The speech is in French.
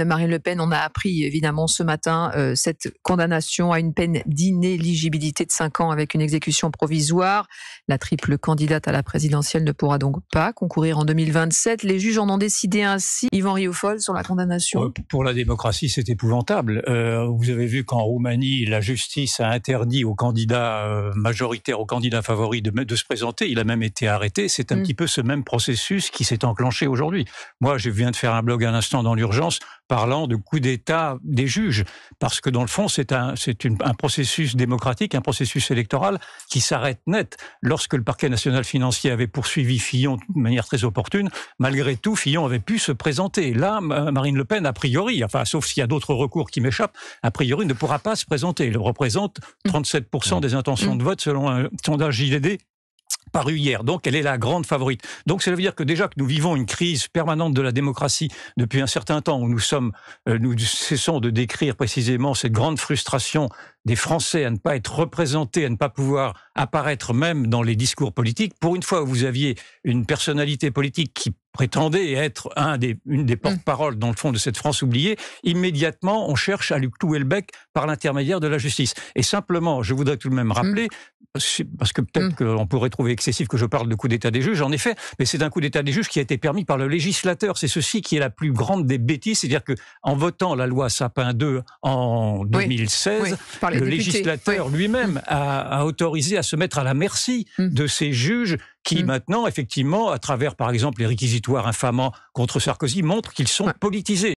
Marine Le Pen, on a appris évidemment ce matin cette condamnation à une peine d'inéligibilité de 5 ans avec une exécution provisoire. La triple candidate à la présidentielle ne pourra donc pas concourir en 2027. Les juges en ont décidé ainsi. Yvan Riofol sur la condamnation. Pour la démocratie, c'est épouvantable. Vous avez vu qu'en Roumanie, la justice a interdit aux candidats majoritaires, aux candidats favoris de se présenter. Il a même été arrêté. C'est un petit peu ce même processus qui s'est enclenché aujourd'hui. Moi, je viens de faire un blog à l'instant dans l'urgence parlant de coup d'État des juges, parce que dans le fond, c'est un processus démocratique, un processus électoral qui s'arrête net. Lorsque le parquet national financier avait poursuivi Fillon de manière très opportune, malgré tout, Fillon avait pu se présenter. Là, Marine Le Pen, a priori, enfin, sauf s'il y a d'autres recours qui m'échappent, a priori ne pourra pas se présenter. Elle représente 37% des intentions de vote selon un sondage JDD paru hier. Donc, elle est la grande favorite. Donc, ça veut dire que déjà que nous vivons une crise permanente de la démocratie depuis un certain temps, où nous cessons de décrire précisément cette grande frustration des Français à ne pas être représentés, à ne pas pouvoir apparaître même dans les discours politiques. Pour une fois où vous aviez une personnalité politique qui prétendait être une des porte-paroles, dans le fond, de cette France oubliée, immédiatement, on cherche à lui clouer le bec par l'intermédiaire de la justice. Et simplement, je voudrais tout de même rappeler, parce que peut-être qu'on pourrait trouver excessif que je parle de coup d'État des juges, en effet, mais c'est un coup d'État des juges qui a été permis par le législateur. C'est ceci qui est la plus grande des bêtises, c'est-à-dire que en votant la loi Sapin 2 en 2016, le législateur lui-même a autorisé à se mettre à la merci de ces juges qui maintenant, effectivement, à travers par exemple les réquisitoires infamants contre Sarkozy, montrent qu'ils sont politisés.